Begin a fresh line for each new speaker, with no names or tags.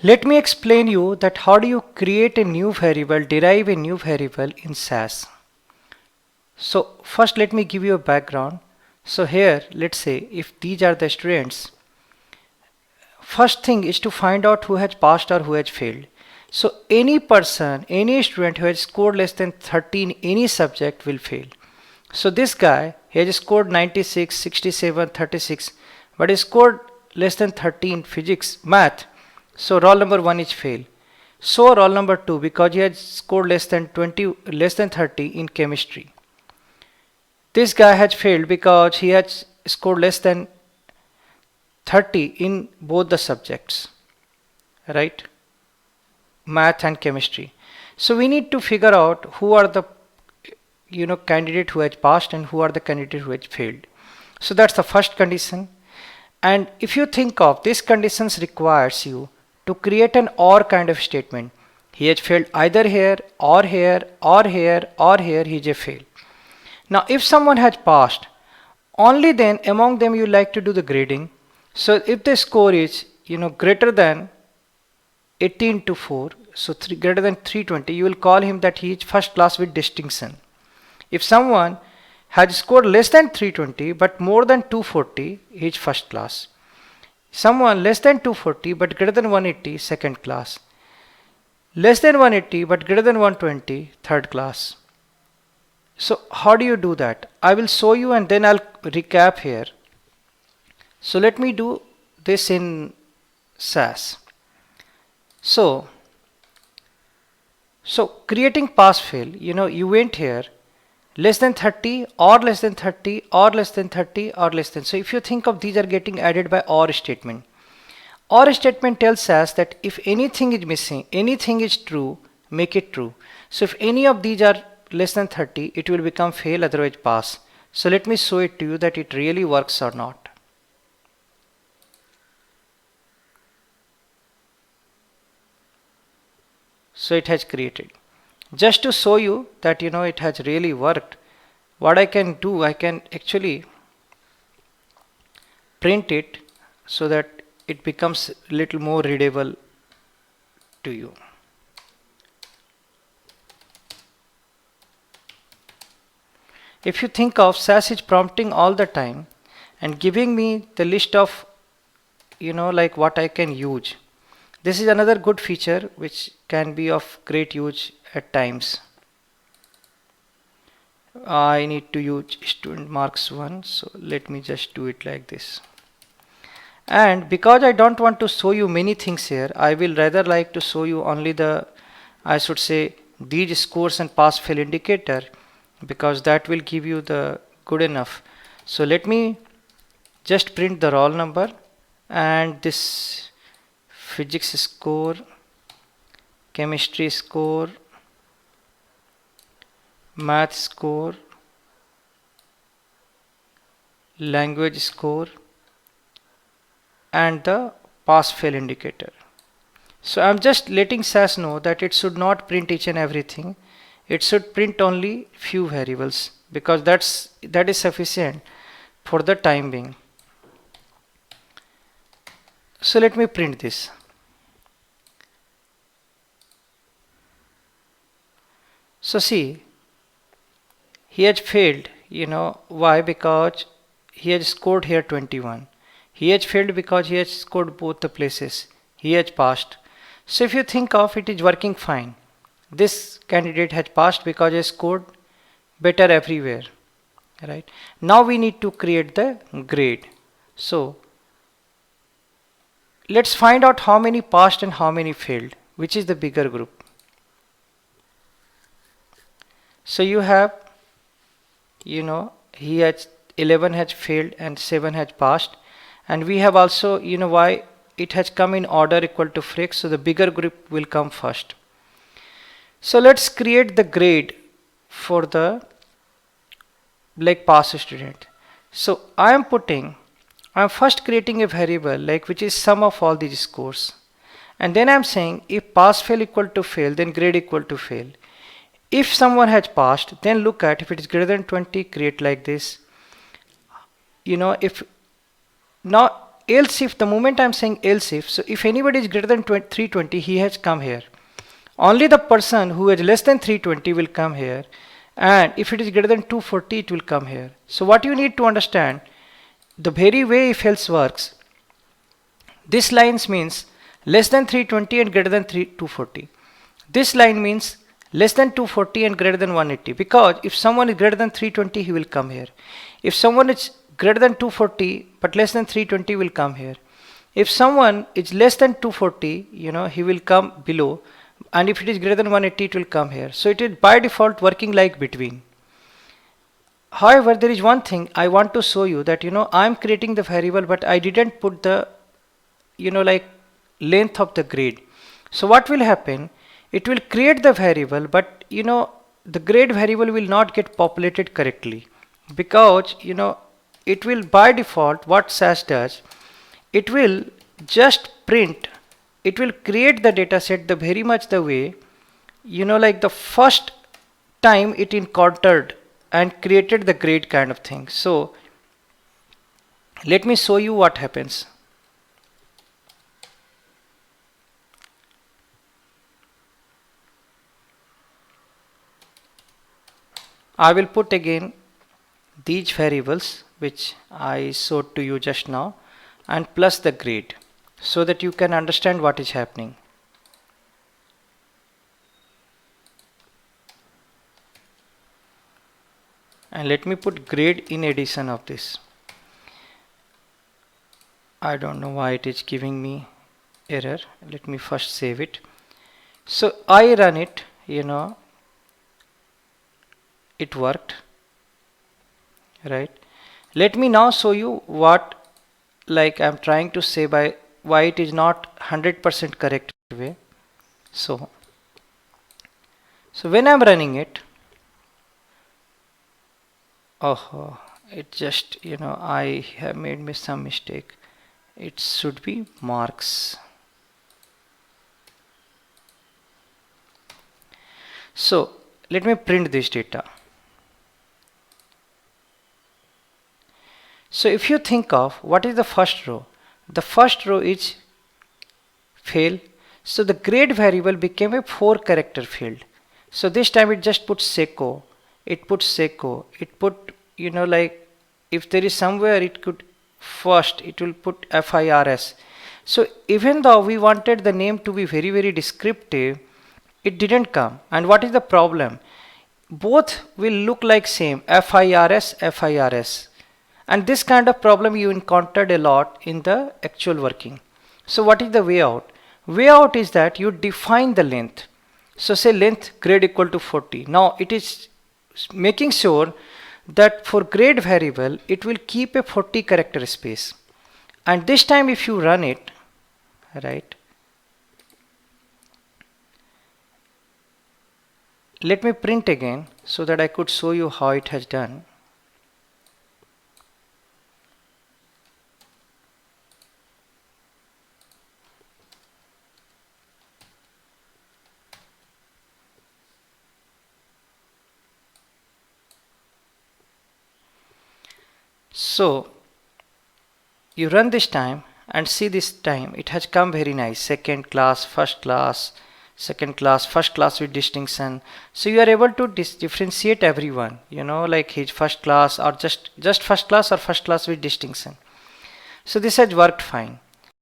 Let me explain you that how do you create a new variable, derive a new variable in SAS. So first let me give you a background. So here let's say if these are the students, first thing is to find out who has passed or who has failed. So any person, any student who has scored less than 30 in any subject will fail. So this guy, he has scored 96, 67, 36, but he scored less than 30 in physics, math. So roll number 1 is fail. So roll number 2, because he has scored less than 20, less than 30 in chemistry. This guy has failed because he has scored less than 30 in both the subjects, right? Math and chemistry. So we need to figure out who are the candidate who has passed and who are the candidate who has failed. So that's the first condition. And if you think of these conditions requires you to create an or kind of statement. He has failed either here or here or here or here, he is a fail. Now if someone has passed, only then among them you like to do the grading. So if the score is greater than 18 to 4, so greater than 320, you will call him that he is first class with distinction. If someone has scored less than 320 but more than 240, he is first class. Someone less than 240 but greater than 180, second class. Less than 180 but greater than 120, third class. So how do you do that? I will show you and then I'll recap here. So let me do this in SAS. So creating pass fail, you went here less than 30 or less than 30 or less than 30 or less than. So if you think of these are getting added by or statement. Or statement tells us that if anything is missing, anything is true, make it true. So if any of these are less than 30, it will become fail, otherwise pass. So let me show it to you that it really works or not. So it has created. Just to show you that it has really worked, what I can do, I can actually print it so that it becomes a little more readable to you. If you think of SAS is prompting all the time and giving me the list of like what I can use. This is another good feature which can be of great use at times. I need to use student marks 1, so let me just do it like this. And because I don't want to show you many things here, I will rather like to show you only the, I should say, these scores and pass fail indicator, because that will give you the good enough. So let me just print the roll number and this physics score, chemistry score, math score, language score, and the pass fail indicator. So I'm just letting SAS know that it should not print each and everything. It should print only few variables, because that is sufficient for the time being. So let me print this. So see, he has failed, why? Because he has scored here 21. He has failed because he has scored both the places. He has passed. So if you think of it, is working fine. This candidate has passed because he has scored better everywhere, right? Now we need to create the grade. So let's find out how many passed and how many failed, which is the bigger group. So you have, he has 11 has failed and 7 has passed, and we have also, why it has come in order equal to Frick, so the bigger group will come first. So let's create the grade for the pass student. So I'm first creating a variable which is sum of all these scores, and then I'm saying if pass fail equal to fail, then grade equal to fail. If someone has passed, then look at if it is greater than 20, create like this. If now else if, the moment I'm saying else if, so if anybody is greater than 320, he has come here. Only the person who is less than 320 will come here, and if it is greater than 240, it will come here. So what you need to understand, the very way if else works, this lines means less than 320 and greater than 240. This line means less than 240 and greater than 180, because if someone is greater than 320, he will come here. If someone is greater than 240 but less than 320, will come here. If someone is less than 240, he will come below, and if it is greater than 180, it will come here. So it is by default working like between. However, there is one thing I want to show you, that I am creating the variable, but I didn't put the like length of the grade. So what will happen, it will create the variable, but the grade variable will not get populated correctly, because it will by default, what SAS does, it will just print, it will create the data set the very much the way like the first time it encountered and created the grade kind of thing. So let me show you what happens. I will put again these variables which I showed to you just now, and plus the grade, so that you can understand what is happening. And let me put grade in addition of this. I don't know why it is giving me error. Let me first save it. So I run it, it worked, right? Let me now show you what I'm trying to say by why it is not 100% correct way. So when I'm running it, it just I have made some mistake. It should be marks. So let me print this data. So if you think of what is the first row, the first row is fail. So the grade variable became a 4-character field. So this time it just puts SECO, it puts SECO, it put like if there is somewhere it could first, it will put FIRS. So even though we wanted the name to be very, very descriptive, it didn't come. And what is the problem? Both will look like same, FIRS, FIRS. And this kind of problem you encountered a lot in the actual working. So what is the way out? Way out is that you define the length. So say length grade equal to 40. Now it is making sure that for grade variable it will keep a 40-character space. And this time if you run it, right, let me print again so that I could show you how it has done. So you run this time and see this time it has come very nice, second class, first class, second class, first class with distinction. So you are able to differentiate everyone, like his first class or just first class or first class with distinction. So this has worked fine.